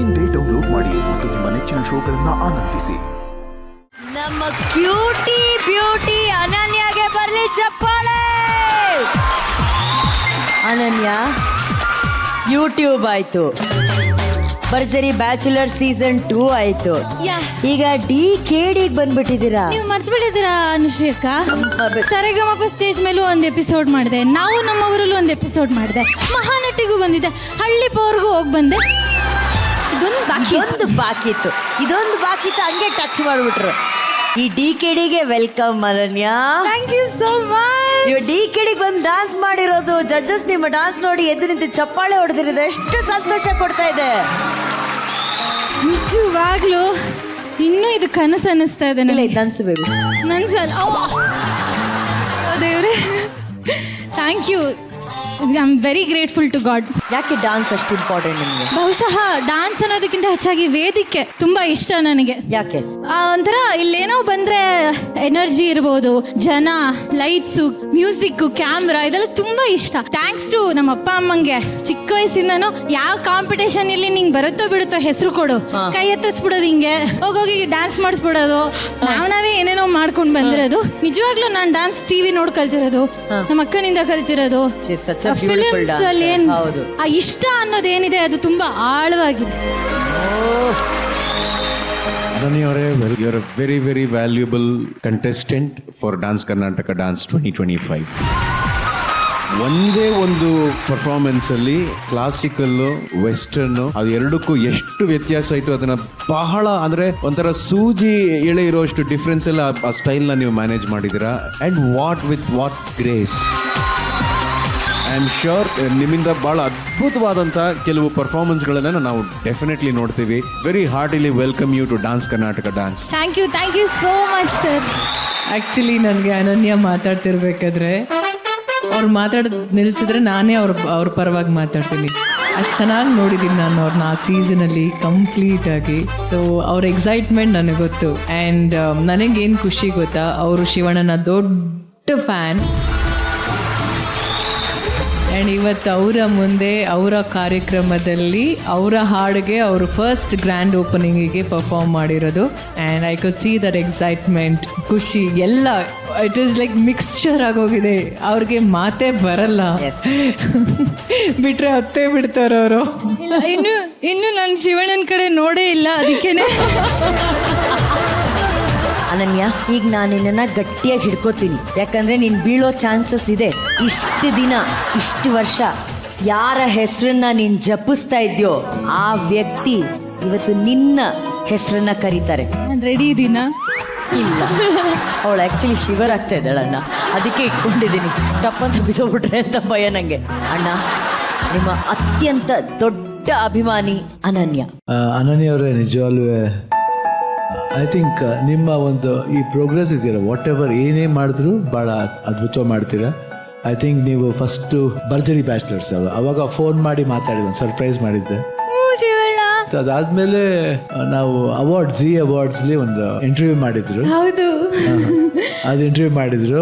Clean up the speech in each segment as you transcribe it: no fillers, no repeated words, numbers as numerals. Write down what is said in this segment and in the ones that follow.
ಇಂದೇ ಡೌನ್ಲೋಡ್ ಮಾಡಿ ಮತ್ತು ನಿಮ್ಮ ನೆಚ್ಚಿನ ಶೋಗಳನ್ನ ಆನಂದಿಸಿ. ನಮ್ಮ ಕ್ಯೂಟಿ ಬ್ಯೂಟಿ ಅನನ್ಯಾಗೆ ಬರ್ಲಿ ಚಪ್ಪಾಳೆ. ಅನನ್ಯ ಯೂಟ್ಯೂಬ್ ಆಯ್ತು, ಭರ್ಜರಿ ಬ್ಯಾಚುಲರ್ ಸೀಸನ್ 2 ಆಯ್ತು, ಈಗ DKD ಬಂದ್ಬಿಟ್ಟಿದ್ದೀರಾ. ನೀವು ಮರ್ತು ಬಿಟ್ಟಿದ್ದೀರಾ ಅನುಶ್ರೀ ಅಕ್ಕ? ಸರೆಗಮಪ ಸ್ಟೇಜ್ ಮೇಲೂ ಒಂದು ಎಪಿಸೋಡ್ ಮಾಡಿದೆ, ನಾವು ನಮ್ಮವರಲ್ಲೂ ಒಂದು ಎಪಿಸೋಡ್ ಮಾಡಿದೆ, ಮಹಾನಟಿಗೂ ಬಂದಿದೆ, ಹಳ್ಳಿ ಪವರ್ಗೂ ಹೋಗಿ ಬಂದೆ. ಇದೊಂದು ಬಾಕಿ ಇತ್ತು, ಇದೊಂದು ಬಾಕಿ ಇತ್ತು, ಹಂಗೆ ಟಚ್ ಮಾಡ್ಬಿಟ್ರು. ಈ DKDಗೆ welcome Ananya. Thank you so much. ನೀವು DKD ಬಂದು ಡಾನ್ಸ್ ಮಾಡಿರೋದು, ಜಡ್ಜಸ್ ನಿಮ್ಮ ಡಾನ್ಸ್ ನೋಡಿ ಎದ್ದು ನಿಂತು ಚಪ್ಪಾಳೆ ಹೊಡೆದಿರೋದು ಎಷ್ಟು ಸಂತೋಷ ಕೊಡ್ತಾ ಇದೆ. ನಿಜವಾಗ್ಲೂ ಇನ್ನೂ ಇದು ಕನಸು ಅನ್ನಿಸ್ತಾ ಇದೆ ನನಗೆ. ಡಾನ್ಸ್ ಬೇಬಿ ದೇವ್ರೆ, thank you. I am very grateful to God. ಯಾಕೆ ಡಾನ್ಸ್ ಅಷ್ಟು ಇಂಪಾರ್ಟೆಂಟ್ ನಿಮಗೆ? ಬಹುಶಃ ಡಾನ್ಸ್ ಅನ್ನೋದಕ್ಕಿಂತ ಹೆಚ್ಚಾಗಿ ವೇದಿಕೆ ತುಂಬಾ ಇಷ್ಟ ನನಗೆ. ಯಾಕೆ? ಒಂಥರ ಇಲ್ಲೇನೋ ಬಂದ್ರೆ ಎನರ್ಜಿ ಇರ್ಬೋದು, ಜನ, ಲೈಟ್ಸು, ಮ್ಯೂಸಿಕ್, ಕ್ಯಾಮ್ರಾ, ಇದೆಲ್ಲ ತುಂಬಾ ಇಷ್ಟ. ಥ್ಯಾಂಕ್ಸ್ ಟು ನಮ್ಮ ಅಪ್ಪ ಅಮ್ಮಂಗೆ ಚಿಕ್ಕ ವಯಸ್ಸಿಂದನೂ ಯಾವ ಕಾಂಪಿಟೇಷನ್ ಇಲ್ಲಿ ನಿಂಗೆ ಬರುತ್ತೋ ಬಿಡುತ್ತೋ ಹೆಸರು ಕೊಡು, ಕೈ ಎತ್ತಿಸ್ಬಿಡೋದು, ಹಿಂಗೆ ಹೋಗೋಗಿ ಡ್ಯಾನ್ಸ್ ಮಾಡಿಸ್ಬಿಡೋದು, ನಾವೇ ಏನೇನೋ ಮಾಡ್ಕೊಂಡು ಬಂದಿರೋದು. ನಿಜವಾಗ್ಲೂ ನಾನು ಡ್ಯಾನ್ಸ್ ಟಿವಿ ನೋಡಿ ಕಲ್ತಿರೋದು, ನಮ್ಮ ಅಕ್ಕನಿಂದ ಕಲ್ತಿರೋದು. ಫಿಲ್ಮ್ಸ್ ಅಲ್ಲಿ ಆ ಇಷ್ಟ ಅನ್ನೋದೇನಿದೆ ಅದು ತುಂಬಾ ಆಳವಾಗಿದೆ. Ananya ಅವರೇ, you're a very very valuable contestant for Dance Karnataka Dance 2025. ಒಂದೇ ಒಂದು ಪರ್ಫಾರ್ಮೆನ್ಸ್ ಅಲ್ಲಿ ಕ್ಲಾಸಿಕಲ್ಲು, ವೆಸ್ಟರ್ನು, ಅದು ಎರಡಕ್ಕೂ ಎಷ್ಟು ವ್ಯತ್ಯಾಸ ಆಯಿತು ಅದನ್ನ ಬಹಳ ಅಂದ್ರೆ ಒಂಥರ ಸೂಜಿ ಎಳೆ ಇರೋಷ್ಟು ಡಿಫ್ರೆನ್ಸ್ ಎಲ್ಲ ಆ ಸ್ಟೈಲ್ನ ನೀವು ಮ್ಯಾನೇಜ್ ಮಾಡಿದ್ದೀರಾ. And what grace. I am sure ನಿಮ್ಮಿಂದ ಭಾಳ ಅದ್ಭುತವಾದಂಥ ಕೆಲವು ಪರ್ಫಾರ್ಮೆನ್ಸ್ಗಳನ್ನು ನಾವು ಡೆಫಿನೆಟ್ಲಿ ನೋಡ್ತೀವಿ. Very heartily welcome you to dance Karnataka dance. Thank you so much sir. Actually ನನಗೆ ಅನನ್ಯ ಮಾತಾಡ್ತಿರ್ಬೇಕಾದ್ರೆ ಅವ್ರು ಮಾತಾಡೋದು ನಿಲ್ಲಿಸಿದ್ರೆ ನಾನೇ ಅವ್ರ ಪರವಾಗಿ ಮಾತಾಡ್ತೀನಿ. ಅಷ್ಟು ಚೆನ್ನಾಗಿ ನೋಡಿದ್ದೀನಿ ನಾನು ಅವ್ರನ್ನ ಆ ಸೀಸನಲ್ಲಿ ಕಂಪ್ಲೀಟಾಗಿ. ಸೊ ಅವ್ರ ಎಕ್ಸೈಟ್ಮೆಂಟ್ ನನಗೆ ಗೊತ್ತು. ಆ್ಯಂಡ್ ನನಗೇನು ಖುಷಿ ಗೊತ್ತಾ, ಅವರು ಶಿವಣ್ಣನ ದೊಡ್ಡ ಫ್ಯಾನ್. ಆ್ಯಂಡ್ ಇವತ್ತು ಅವರ ಮುಂದೆ ಅವರ ಕಾರ್ಯಕ್ರಮದಲ್ಲಿ ಅವರ ಹಾಡಿಗೆ ಅವರು ಫಸ್ಟ್ ಗ್ರ್ಯಾಂಡ್ ಓಪನಿಂಗಿಗೆ ಪರ್ಫಾರ್ಮ್ ಮಾಡಿರೋದು. And I could see that excitement, ಖುಷಿ ಎಲ್ಲ ಇಟ್ ಈಸ್ ಲೈಕ್ ಮಿಕ್ಸ್ಚರ್ ಆಗೋಗಿದೆ. ಅವ್ರಿಗೆ ಮಾತೇ ಬರಲ್ಲ, ಬಿಟ್ಟರೆ ಹತ್ತೇ ಬಿಡ್ತಾರೆ ಅವರು. ಇನ್ನು ನಾನು ಶಿವಣ್ಣನ ಕಡೆ ನೋಡೇ ಇಲ್ಲ, ಅದಕ್ಕೇನೆ. ಅನನ್ಯ, ಈಗ ನಾನು ನಿನ್ನನ್ನು ಗಟ್ಟಿಯಾಗಿ ಹಿಡ್ಕೋತೀನಿ, ಯಾಕಂದರೆ ನೀನು ಬೀಳೋ ಚಾನ್ಸಸ್ ಇದೆ. ಇಷ್ಟು ದಿನ, ಇಷ್ಟು ವರ್ಷ ಯಾರ ಹೆಸರನ್ನ ನೀನು ಜಪಿಸ್ತಾ ಇದೆಯೋ ಆ ವ್ಯಕ್ತಿ ಇವತ್ತು ನಿನ್ನ ಹೆಸರನ್ನ ಕರೀತಾರೆ. ನಾನು ರೆಡಿ ಇದ್ದೀನಾ? ಇಲ್ಲ, ಅವಳು ಆ್ಯಕ್ಚುಲಿ ಶಿವರ್ ಆಗ್ತಾ ಇದ್ದಾಳಣ್ಣ, ಅದಕ್ಕೆ ಇಟ್ಕೊಂಡಿದ್ದೀನಿ. ಟಪ್ಪಂತ ಬಿದ್ದೋಗ್ಬಿಟ್ರೆ ಅಂತ ಭಯ ನನಗೆ. ಅಣ್ಣ, ನಿಮ್ಮ ಅತ್ಯಂತ ದೊಡ್ಡ ಅಭಿಮಾನಿ ಅನನ್ಯ. ಅನನ್ಯ ಅವರೇ, ನಿಜವಾಗ್ಲೂ ಐ ಥಿಂಕ್ ನಿಮ್ಮ ಒಂದು ಈ ಪ್ರೋಗ್ರೆಸ್ ಇದೆಯಲ್ಲ, ವಾಟ್ ಎವರ್ ಏನೇ ಮಾಡಿದ್ರು ಭಾಳ ಅದ್ಭುತವಾಗಿ ಮಾಡ್ತೀರಾ. ಐ ಥಿಂಕ್ ನೀವು ಫಸ್ಟು ಭರ್ಜರಿ ಬ್ಯಾಚುಲರ್ಸ್ ಅವಾಗ ಫೋನ್ ಮಾಡಿ ಮಾತಾಡಿ ಒಂದು ಸರ್ಪ್ರೈಸ್ ಮಾಡಿದ್ದೆ. ಅದಾದ್ಮೇಲೆ ನಾವು ಜಿ ಅವಾರ್ಡ್ಸ್ಲಿ ಒಂದು ಇಂಟರ್ವ್ಯೂ ಮಾಡಿದ್ರು. ಹೌದು, ಅದು ಇಂಟರ್ವ್ಯೂ ಮಾಡಿದ್ರು.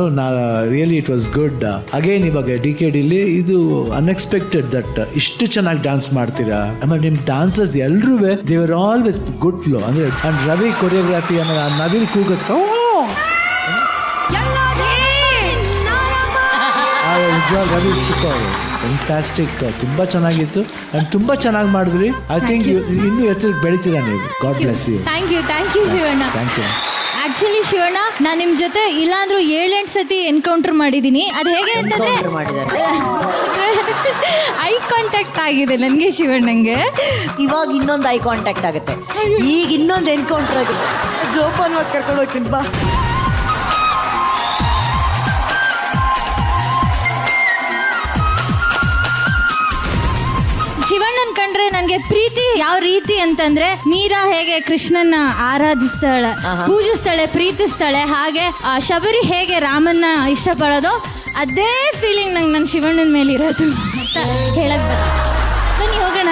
Really it was good. Again ಇವಾಗ DKDಲಿ ಇದು ಅನ್ಎಕ್ಸ್ಪೆಕ್ಟೆಡ್ ದಟ್ ಇಷ್ಟು ಚೆನ್ನಾಗಿ ಡ್ಯಾನ್ಸ್ ಮಾಡ್ತೀರಾ. ಆಮೇಲೆ ನಿಮ್ಮ ಡಾನ್ಸರ್ಸ್ ಎಲ್ಲರೂ they were all with good flow. ಅಂದ್ರೆ ರವಿ ಕೊರಿಯೋಗ್ರಾಫಿ, ಆಮೇಲೆ ನವಿಲ್ ಕೂಗತ್ ರವಿ ಸೂಪರ್, ಫ್ಯಾಂಟಾಸ್ಟಿಕ್, ತುಂಬ ಚೆನ್ನಾಗಿತ್ತು. ಆ್ಯಂಡ್ ತುಂಬ ಚೆನ್ನಾಗಿ ಮಾಡಿದ್ರಿ. ಐ ಥಿಂಕ್ ಇನ್ನೂ ಎತ್ತರಕ್ಕೆ ಬೆಳಿತೀರಾ ನೀವು. God bless you. Thank you Shivanna. Thank you. Actually Shivanna, ನಾನು ನಿಮ್ಮ ಜೊತೆ ಇಲ್ಲಾಂದ್ರೂ 7-8 ಸತಿ ಎನ್ಕೌಂಟರ್ ಮಾಡಿದ್ದೀನಿ. ಅದು ಹೇಗೆ ಅಂತಂದ್ರೆ ಐ ಕಾಂಟ್ಯಾಕ್ಟ್ ಆಗಿದೆ ನನಗೆ ಶಿವಣ್ಣಂಗೆ. ಇವಾಗ ಇನ್ನೊಂದು ಐ ಕಾಂಟ್ಯಾಕ್ಟ್ ಆಗುತ್ತೆ, ಈಗ ಇನ್ನೊಂದು ಎನ್ಕೌಂಟರ್ ಆಗುತ್ತೆ. ಜೋಪಾನ ಕರ್ಕೊಂಡು ಹೋಗ್ತೀನಿ ಬಾ. ಶಿವಣ್ಣನ್ ಕಂಡ್ರೆ ನನಗೆ ಪ್ರೀತಿ ಯಾವ ರೀತಿ ಅಂತಂದ್ರೆ, ಮೀರಾ ಹೇಗೆ ಕೃಷ್ಣನ ಆರಾಧಿಸ್ತಾಳೆ, ಪೂಜಿಸ್ತಾಳೆ, ಪ್ರೀತಿಸ್ತಾಳೆ, ಹಾಗೆ ಶಬರಿ ಹೇಗೆ ರಾಮನ್ನ ಇಷ್ಟಪಡೋದು, ಅದೇ ಫೀಲಿಂಗ್ ನಂಗೆ ನನ್ನ ಶಿವಣ್ಣನ ಮೇಲೆ ಇರೋದು ಅಂತ ಹೇಳಕ್ ಬನ್ನಿ ಹೋಗೋಣ.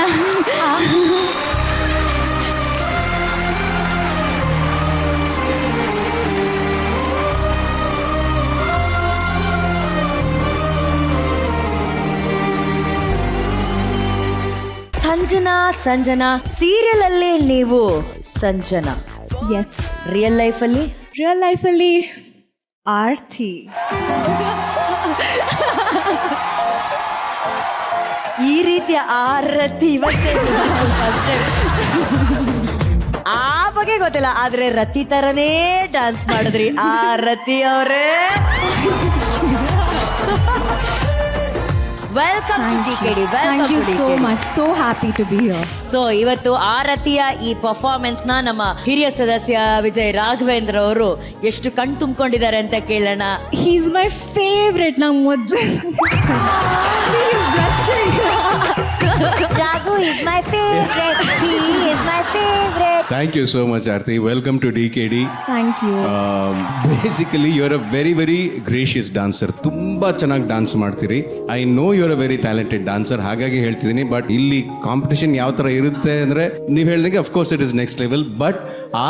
ಸಂಜನಾ ಸಂಜನಾ ಸೀರಿಯಲ್ ಅಲ್ಲಿ ನೀವು ಸಂಜನಾ, ಎಸ್ ರಿಯಲ್ ಲೈಫ್ ಅಲ್ಲಿ ರಿಯಲ್ ಲೈಫಲ್ಲಿ ಆರ್ತಿ. ಈ ರೀತಿಯ ಆರತಿ ಇವತ್ತೇ ಆ ಬಗ್ಗೆ ಗೊತ್ತಿಲ್ಲ, ಆದ್ರೆ ರತಿ ತರನೇ ಡ್ಯಾನ್ಸ್ ಮಾಡಿದ್ರಿ ಆ ರತಿ ಅವರೇ. Welcome TKD, thank you so much, so happy to be here. So ಇವತ್ತು ಆರತಿಯ ಈ ಪರ್ಫಾರ್ಮೆನ್ಸ್ ನ ನಮ್ಮ ಹಿರಿಯ ಸದಸ್ಯ ವಿಜಯ್ ರಾಘವೇಂದ್ರ ಅವರು ಎಷ್ಟು ಕಣ್ ತುಂಬಿಕೊಂಡಿದ್ದಾರೆ ಅಂತ ಕೇಳೋಣ. He is my favourite. ನಮ್ಮ ಮೊದಲು Raghu is my favourite, he is my favourite. Thank you so much Aarti. Welcome to DKD. Thank you. Basically you are a very very gracious dancer. ತುಂಬಾ ಚೆನ್ನಾಗಿ ಡಾನ್ಸ್ ಮಾಡ್ತೀರಿ. I know you are a very talented dancer, ಹಾಗಾಗಿ ಹೇಳ್ತಿದ್ದೀನಿ. But ಇಲ್ಲಿ competition ಯಾವ ತರ ಇರುತ್ತೆ ಅಂದ್ರೆ ನೀವು ಹೇಳ್ದಂಗೆ of course it is next level. But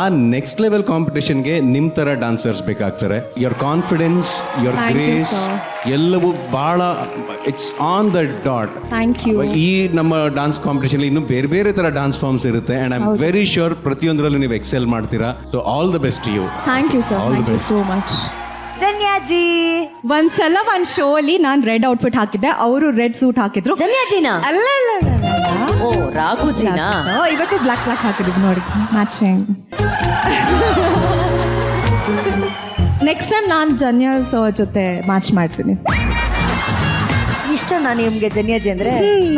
ಆ ನೆಕ್ಸ್ಟ್ ಲೆವೆಲ್ ಕಾಂಪಿಟೇಷನ್ಗೆ ನಿಮ್ ತರ ಡಾನ್ಸರ್ಸ್ ಬೇಕಾಗ್ತಾರೆ. Your confidence, your Thank you, grace sir. ಎಲ್ಲವೂ ಬಹಳ it's on the dot. Thank you. ಈ ನಮ್ಮ ಡಾನ್ಸ್ ಕಾಂಪಿಟೇಷನ್ ಇನ್ನು ಬೇರೆ ಬೇರೆ ತರ ಡಾನ್ಸ್ ಫಾರ್ಮ್ಸ್ ಇರುತ್ತೆ and I am very sure ಪ್ರತಿಯೊಂದರಲ್ಲೂ ನೀವು ಎಕ್ಸೆಲ್ ಮಾಡ್ತೀರಾ. So all the best you. Thank you sir, All the thank you best. So much. Janya ji, ಒಂದ್ಸಲ ಒಂದು ಶೋ ಅಲ್ಲಿ ನಾನು ರೆಡ್ ಔಟ್ಫಿಟ್ ಹಾಕಿದ್ದೆ, ಅವರು ರೆಡ್ ಸೂಟ್ ಹಾಕಿದ್ರು. ಜನ್ಯಾಜಿನ ಅಲ್ಲ ಅಲ್ಲ ಅಲ್ಲ, ಅಲ್ಲ. ಓ ರಾಘುಜಿನಾ. ಇವತ್ತು ಬ್ಲಾಕ್ ಹಾಕಿದ್ವಿ ನೋಡಿ, ಮ್ಯಾಚಿಂಗ್. ನೆಕ್ಸ್ಟ್ ಟೈಮ್ ನಾನು ಜನ್ಯಾ ಸರ್ ಜೊತೆ ಮ್ಯಾಚ್ ಮಾಡ್ತೀನಿ. ಇಷ್ಟನಾ ನಿಮ್ಗೆ ಜನ್ಯಾಜಿ ಅಂದ್ರೆ?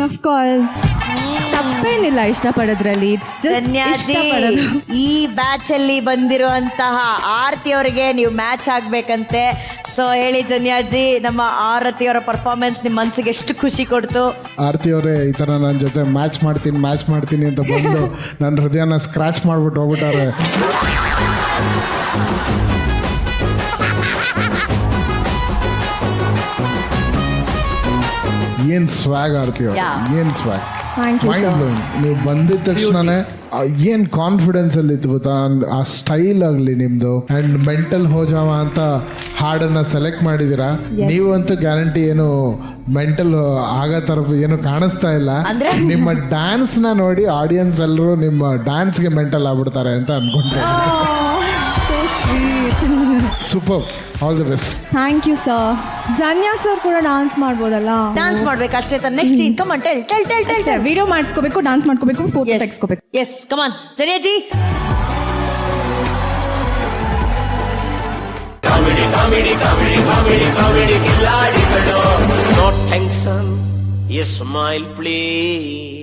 ಆಫ್ ಕೋರ್ಸ್, ತಪ್ಪೇನಿಲ್ಲ ಇಷ್ಟಪಡೋದ್ರಲ್ಲಿ. It's just ಜನ್ಯಾಜಿ, ಇಷ್ಟಪಡೋದು. ಈ ಬ್ಯಾಚ್ ಅಲ್ಲಿ ಬಂದಿರುವಂತಹ ಆರತಿ ಅವರಿಗೆ ನೀವು ಮ್ಯಾಚ್ ಆಗ್ಬೇಕಂತೆ. ಸೊ ಹೇಳಿ ಜನ್ಯಾಜಿ, ನಮ್ಮ ಆರತಿ ಅವರ ಪರ್ಫಾರ್ಮೆನ್ಸ್ ನಿಮ್ಮ ಮನ್ಸಿಗೆ ಎಷ್ಟು ಖುಷಿ ಕೊಡ್ತು? ಆರತಿ ಅವರೇ ಈ ಥರ ನನ್ನ ಜೊತೆ ಮ್ಯಾಚ್ ಮಾಡ್ತೀನಿ ಅಂತ ಬಂದು ನನ್ನ ಹೃದಯನ ಸ್ಕ್ರಾಚ್ ಮಾಡ್ಬಿಟ್ಟು ಹೋಗ್ಬಿಟ್ಟಾರೆ. ಏನ್ ಸ್ವ್ಯಾಗ್ ಆರತಿ ಅವ್ರೆ, Yeah. ಏನ್ ಸ್ವ್ಯಾಗ್, Thank you, mind sir. Blowing. ನೀವು ಬಂದಿದ ತಕ್ಷಣನೇ ಏನ್ ಕಾನ್ಫಿಡೆನ್ಸ್ ಅಲ್ಲಿ ಇತ್ತು ಗೊತ್ತಾ, ಆ ಸ್ಟೈಲ್ ಆಗಲಿ ನಿಮ್ದು. ಅಂಡ್ ಮೆಂಟಲ್ ಹೋಜಾವ ಅಂತ ಹಾಡನ್ನ ಸೆಲೆಕ್ಟ್ ಮಾಡಿದೀರಾ. ನೀವಂತೂ ಗ್ಯಾರಂಟಿ ಏನು ಮೆಂಟಲ್ ಆಗೋ ಥರ ಏನು ಕಾಣಿಸ್ತಾ ಇಲ್ಲ. ಅಂದ್ರೆ? ನಿಮ್ಮ ಡ್ಯಾನ್ಸ್ ನ ನೋಡಿ ಆಡಿಯನ್ಸ್ ಎಲ್ಲರೂ ನಿಮ್ಮ ಡ್ಯಾನ್ಸ್ಗೆ ಮೆಂಟಲ್ ಆಗ್ಬಿಡ್ತಾರೆ ಅಂತ ಅನ್ಕೊಂಡೆ. Super, all the best. Thank you sir. Janya sir ಕೂಡ ಡಾನ್ಸ್ ಮಾಡ್ಬೋದಲ್ಲ? ಡಾನ್ಸ್ ಮಾಡ್ಬೇಕು ಅಷ್ಟೇ. Next come on, tell tell tell tell tell. Video ಮಾಡಿಸ್ಕೋಬೇಕು, ಡಾನ್ಸ್ ಮಾಡ್ಕೋಬೇಕು, ಫೋಟೋ ತೆಗೆಸ್ಕೋಬೇಕು. Yes, come on Janyaji. No tension, a smile please.